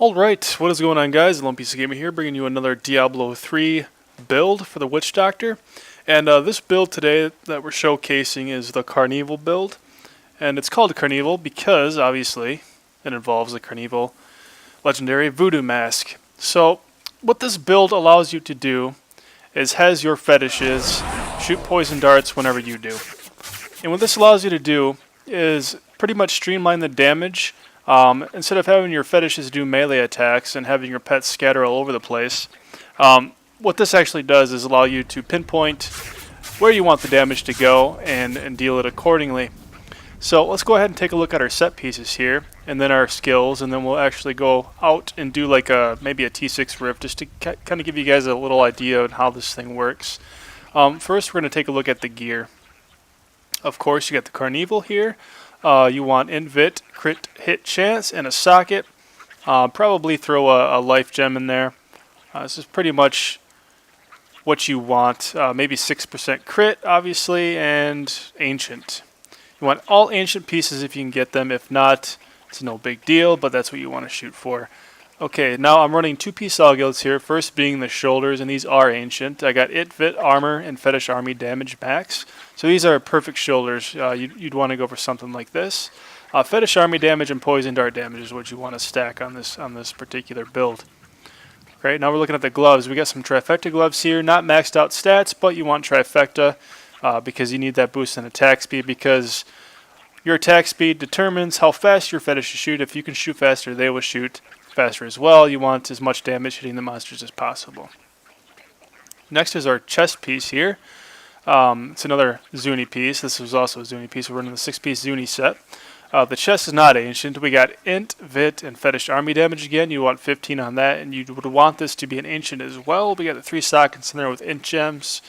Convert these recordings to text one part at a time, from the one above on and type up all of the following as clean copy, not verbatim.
Alright, what is going on, guys? Lumpy Gamer here, bringing you another Diablo 3 build for the Witch Doctor. And this build today that we're showcasing is the CarnEvil build. And it's called CarnEvil because, obviously, it involves the CarnEvil legendary voodoo mask. So, what this build allows you to do is has your fetishes shoot poison darts whenever you do. And what this allows you to do is pretty much streamline the damage. Instead of having your fetishes do melee attacks and having your pets scatter all over the place, what this actually does is allow you to pinpoint where you want the damage to go and deal it accordingly. So let's go ahead and take a look at our set pieces here, and then our skills, and then we'll actually go out and do like maybe a T6 rift just to kind of give you guys a little idea of how this thing works. First, we're going to take a look at the gear. Of course, you got the CarnEvil here. You want invit, crit hit chance, and a socket. Probably throw a life gem in there. This is pretty much what you want. Maybe 6% crit, obviously, and ancient. You want all ancient pieces if you can get them. If not, it's no big deal, but that's what you want to shoot for. Okay, now I'm running 2-piece all guilds here. First being the shoulders, and these are ancient. I got it, vit, armor, and fetish army damage max. So these are perfect shoulders. You'd want to go for something like this. Fetish army damage and poison dart damage is what you want to stack on this particular build. Great. Now we're looking at the gloves. We got some trifecta gloves here. Not maxed out stats, but you want trifecta because you need that boost in attack speed, because your attack speed determines how fast your fetishes shoot. If you can shoot faster, they will shoot faster as well. You want as much damage hitting the monsters as possible. Next is our chest piece here. It's another Zuni piece. This was also a Zuni piece. We're running the 6-piece Zuni set. The chest is not ancient. We got int, vit, and fetish army damage again. You want 15 on that, and you would want this to be an ancient as well. We got the 3 sockets in there with int gems.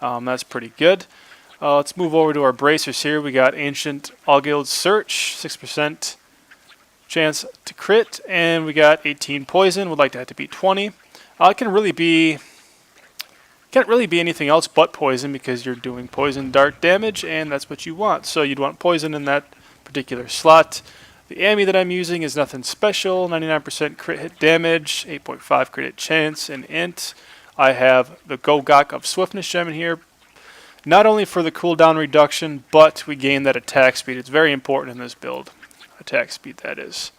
That's pretty good. Let's move over to our bracers here. We got ancient all guild search, 6% chance to crit, and we got 18 poison. Would like that to be 20. It can't really be anything else but poison because you're doing poison dart damage, and that's what you want. So you'd want poison in that particular slot. The Ami that I'm using is nothing special. 99% crit hit damage, 8.5 crit hit chance, and int. I have the Gogok of Swiftness gem in here, not only for the cooldown reduction, but we gain that attack speed. It's very important in this build. Attack speed, that is.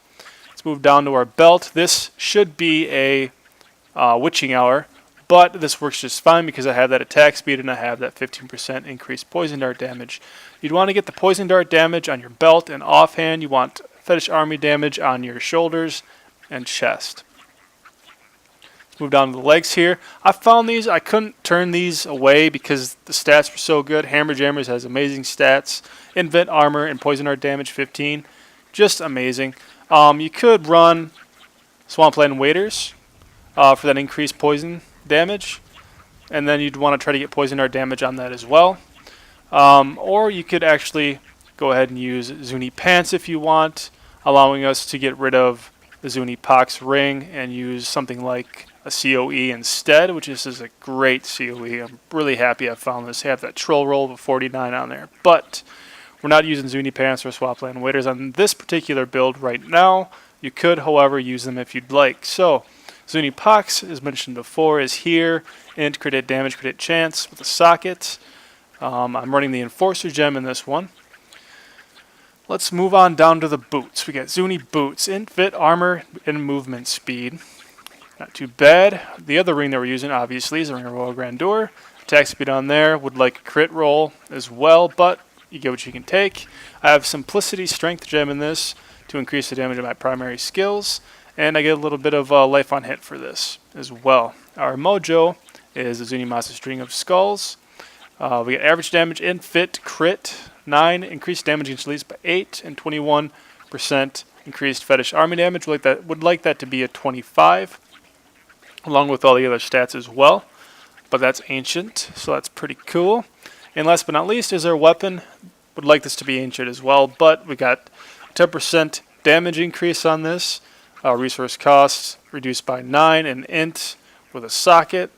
Let's move down to our belt. This should be a witching hour, but this works just fine because I have that attack speed and I have that 15% increased poison dart damage. You'd want to get the poison dart damage on your belt, and offhand you want fetish army damage on your shoulders and chest. Let's move down to the legs here. I found these. I couldn't turn these away because the stats were so good. Hammer Jammers has amazing stats. Invent armor and poison dart damage 15. Just amazing. You could run Swampland Waders for that increased poison damage, and then you'd want to try to get poison dart damage on that as well. Or you could actually go ahead and use Zuni Pants if you want, allowing us to get rid of the Zuni Pox Ring and use something like a COE instead, which is a great COE. I'm really happy I found this. I have that Troll Roll of a 49 on there, but we're not using Zuni Pants or Swampland Waders on this particular build right now. You could, however, use them if you'd like. So, Zuni Pox, as mentioned before, is here. Int, crit hit damage, crit hit chance with a socket. I'm running the Enforcer gem in this one. Let's move on down to the boots. We got Zuni boots, int, fit, armor, and movement speed. Not too bad. The other ring that we're using, obviously, is the Ring of Royal Grandeur. Attack speed on there. Would like a crit roll as well, but you get what you can take. I have Simplicity Strength gem in this to increase the damage of my primary skills, and I get a little bit of life on hit for this as well. Our Mojo is a Zuni Masa String of Skulls. We get average damage, int, fit, crit, 9, increased damage against elites by 8, and 21% increased fetish army damage. Would like that to be a 25, along with all the other stats as well. But that's ancient, so that's pretty cool. And last but not least is our weapon. Would like this to be ancient as well, but we got 10% damage increase on this. Resource costs reduced by 9, and int with a socket.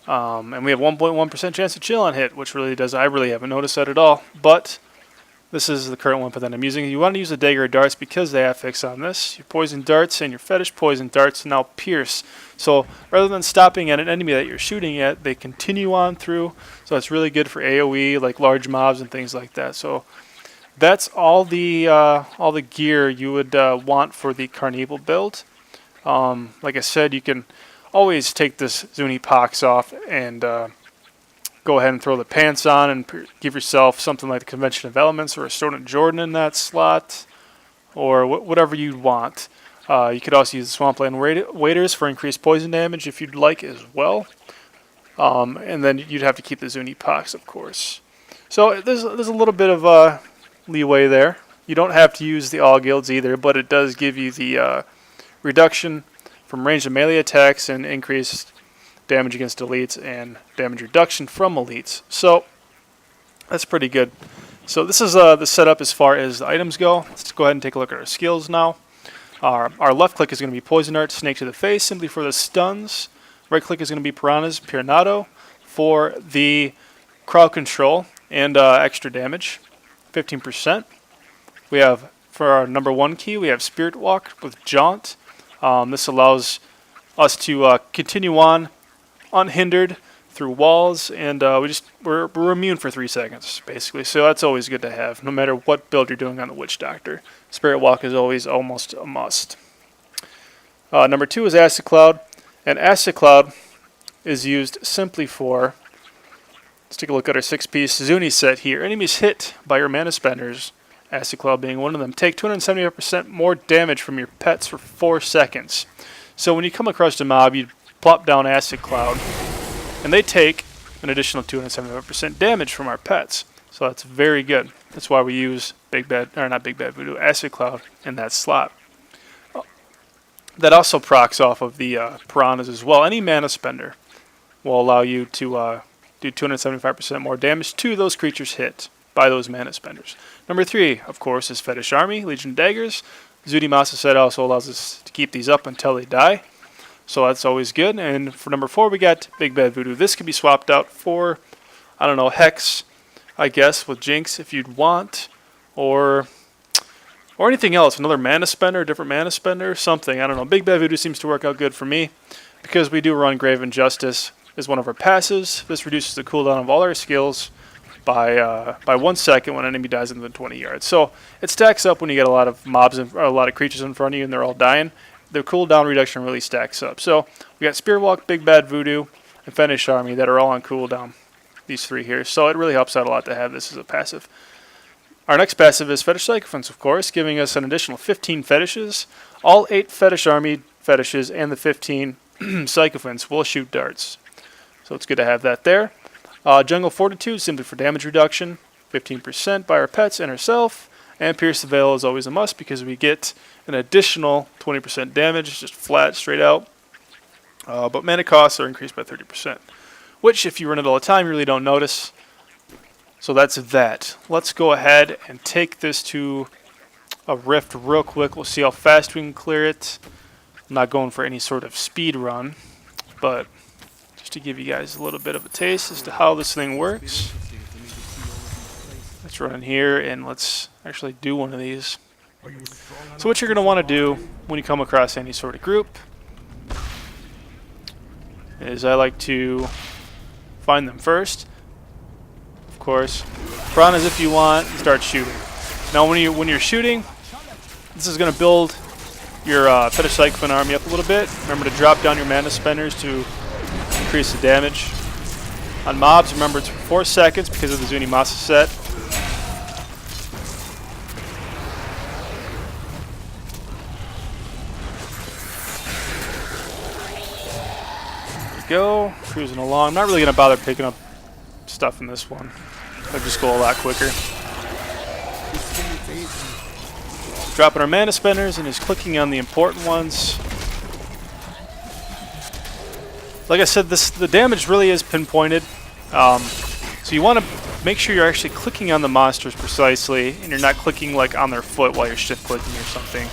And we have 1.1% chance to chill on hit, which really does. I really haven't noticed that at all. But This is the current weapon that I'm using. You want to use the dagger darts because they affix on this. Your poison darts and your fetish poison darts now pierce. So rather than stopping at an enemy that you're shooting at, they continue on through. So it's really good for AoE, like large mobs and things like that. So that's all the gear you would want for the CarnEvil build. Like I said, you can always take this Zuni Pox off and go ahead and throw the pants on and give yourself something like the Convention of Elements or a Stone and Jordan in that slot, or whatever you'd want. You could also use the Swampland Waders for increased poison damage if you'd like as well. And then you'd have to keep the Zuni Pox, of course. So there's a little bit of leeway there. You don't have to use the all guilds either, but it does give you the reduction from ranged and melee attacks and increased damage against elites and damage reduction from elites. So that's pretty good. So this is the setup as far as the items go. Let's go ahead and take a look at our skills now. Our left click is going to be Poison Dart, Snake to the Face, simply for the stuns. Right click is going to be Piranha's Piranado for the crowd control and extra damage, 15%. We have, for our number 1 key, we have Spirit Walk with Jaunt. This allows us to continue on unhindered through walls, and we're immune for 3 seconds, basically. So that's always good to have, no matter what build you're doing on the Witch Doctor. Spirit Walk is always almost a must. Number 2 is Acid Cloud, and Acid Cloud is used simply for, let's take a look at our 6-piece Zuni set here. Enemies hit by your mana spenders, Acid Cloud being one of them, take 275% more damage from your pets for 4 seconds. So when you come across a mob, you plop down Acid Cloud, and they take an additional 275% damage from our pets. So that's very good. That's why we use not Big Bad Voodoo, Acid Cloud in that slot. That also procs off of the Piranhas as well. Any mana spender will allow you to do 275% more damage to those creatures hit by those mana spenders. Number 3, of course, is Fetish Army, Legion Daggers. Zuni Masa set also allows us to keep these up until they die. So that's always good. And for number 4, we got Big Bad Voodoo. This can be swapped out for, I don't know, Hex, I guess, with Jinx if you'd want. Or anything else. Another mana spender, a different mana spender, something. I don't know. Big Bad Voodoo seems to work out good for me because we do run Grave Injustice as one of our passives. This reduces the cooldown of all our skills by 1 second when an enemy dies within 20 yards. So it stacks up when you get a lot of mobs or a lot of creatures in front of you and they're all dying. The cooldown reduction really stacks up. So we got Spirit Walk, Big Bad Voodoo, and Fetish Army that are all on cooldown. These 3 here. So it really helps out a lot to have this as a passive. Our next passive is Fetish Sycophants, of course, giving us an additional 15 fetishes. All 8 Fetish Army fetishes and the 15 Sycophants will shoot darts. So it's good to have that there. Jungle Fortitude, simply for damage reduction, 15% by our pets and ourselves. And Pierce the Veil is always a must because we get an additional 20% damage, just flat, straight out. But mana costs are increased by 30%, which if you run it all the time, you really don't notice. So that's that. Let's go ahead and take this to a rift real quick. We'll see how fast we can clear it. I'm not going for any sort of speed run, but just to give you guys a little bit of a taste as to how this thing works. Let's run in here and let's actually do one of these. So what you're going to want to do when you come across any sort of group is I like to find them first. Of course, Piranhas if you want, and start shooting. Now when you're shooting, this is going to build your Fetish Sycophant army up a little bit. Remember to drop down your mana spenders to increase the damage. On mobs, remember it's for 4 seconds because of the Zuni Masa set. Go, cruising along. I'm not really going to bother picking up stuff in this one. I'll just go a lot quicker. Dropping our mana spenders and just clicking on the important ones. Like I said, the damage really is pinpointed. So you want to make sure you're actually clicking on the monsters precisely, and you're not clicking like on their foot while you're shift clicking or something,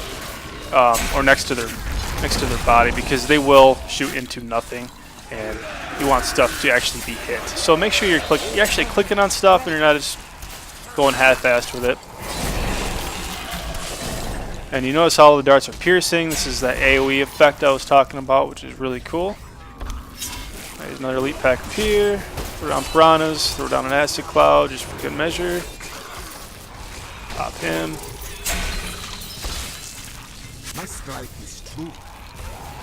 or next to their body, because they will shoot into nothing. And you want stuff to actually be hit. So make sure you're actually clicking on stuff and you're not just going half-assed with it. And you notice how all the darts are piercing. This is that AoE effect I was talking about, which is really cool. There's another elite pack up here. Throw down piranhas, throw down an acid cloud just for good measure. Pop him.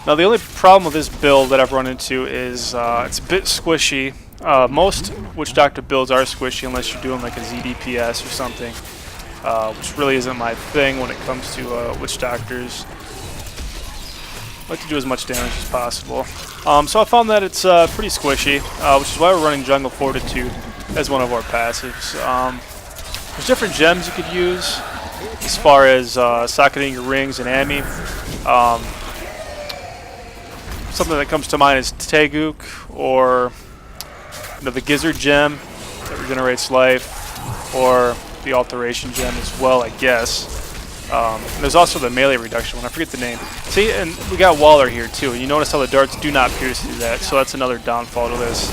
Now the only problem with this build that I've run into is it's a bit squishy. Most Witch Doctor builds are squishy unless you're doing like a ZDPS or something, which really isn't my thing when it comes to Witch Doctors. I like to do as much damage as possible. So I found that it's pretty squishy, which is why we're running Jungle Fortitude as one of our passives. There's different gems you could use as far as socketing your rings and Ami. Something that comes to mind is Teguk, or the Gizzard gem that regenerates life, or the Alteration gem as well, I guess. And there's also the melee reduction one. I forget the name. See, and we got Waller here too. And you notice how the darts do not pierce through that, so that's another downfall to this.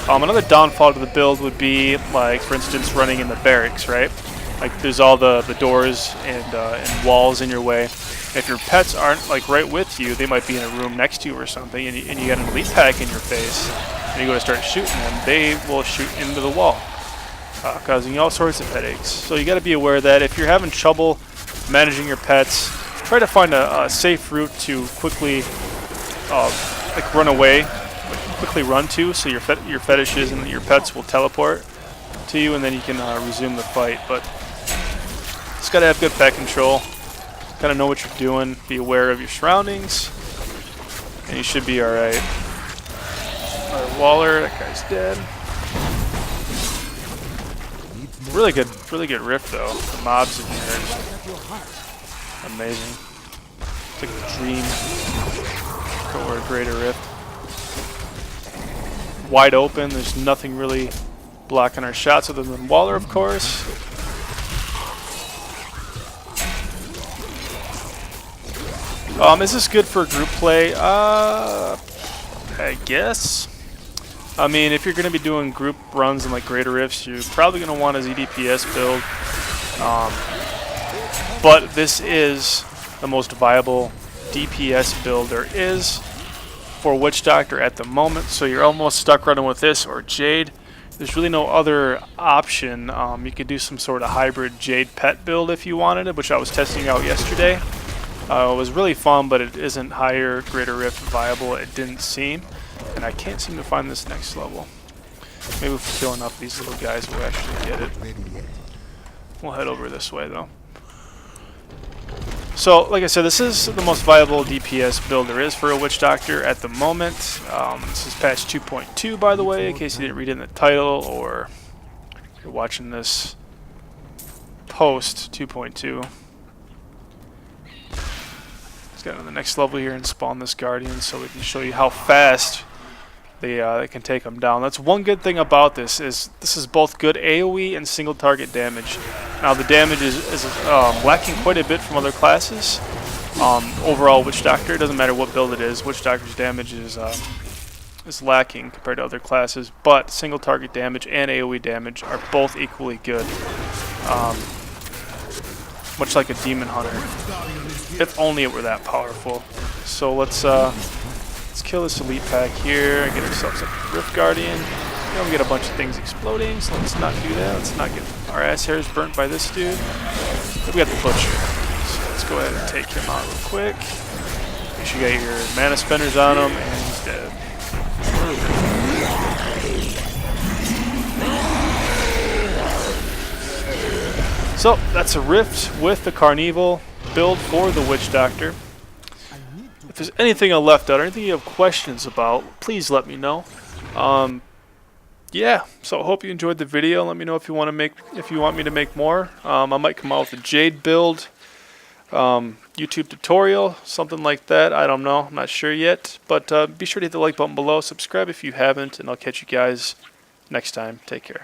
Another downfall to the build would be, like, for instance, running in the barracks, right? Like, there's all the doors and walls in your way. If your pets aren't, like, right with you, they might be in a room next to you or something, and you got an elite pack in your face, and you go to start shooting them, they will shoot into the wall, causing you all sorts of headaches. So you got to be aware that if you're having trouble managing your pets, try to find a safe route to quickly, like, run away, quickly run to, so your fetishes and your pets will teleport to you, and then you can resume the fight. But just got to have good pet control. Kind of know what you're doing, be aware of your surroundings, and you should be alright. Alright, Waller, that guy's dead. Really good rift though. The mobs in here are just amazing. It's like a dream for a greater rift. Wide open, there's nothing really blocking our shots other than Waller, of course. Is this good for group play? I guess. I mean, if you're going to be doing group runs and like greater rifts, you're probably going to want a ZDPS build. But this is the most viable DPS build there is for Witch Doctor at the moment, so you're almost stuck running with this or Jade. There's really no other option. You could do some sort of hybrid Jade pet build if you wanted it, which I was testing out yesterday. It was really fun, but it isn't higher, greater rift viable, it didn't seem. And I can't seem to find this next level. Maybe if we kill enough of these little guys, we'll actually get it. We'll head over this way, though. So, like I said, this is the most viable DPS build there is for a Witch Doctor at the moment. This is patch 2.2, by the way, in case you didn't read it in the title, or you're watching this post 2.2. Let's get on the next level here and spawn this Guardian so we can show you how fast they can take them down. That's one good thing about this is both good AoE and single target damage. Now the damage is lacking quite a bit from other classes. Overall, Witch Doctor, it doesn't matter what build it is, Witch Doctor's damage is lacking compared to other classes, but single target damage and AoE damage are both equally good. Much like a Demon Hunter, if only it were that powerful. So let's kill this elite pack here and get ourselves a Rift Guardian. Then we get a bunch of things exploding, so let's not do that. Let's not get our ass hairs burnt by this dude. Then we got the Butcher. So let's go ahead and take him out real quick. Make sure you got your mana spenders on him, and he's dead. So that's a Rift with the CarnEvil build for the Witch Doctor. If there's anything I left out or anything you have questions about, please let me know. Yeah, so I hope you enjoyed the video. Let me know if you want me to make more. I might come out with a Jade build, YouTube tutorial, something like that. I don't know, I'm not sure yet. But be sure to hit the like button below, subscribe if you haven't, and I'll catch you guys next time. Take care.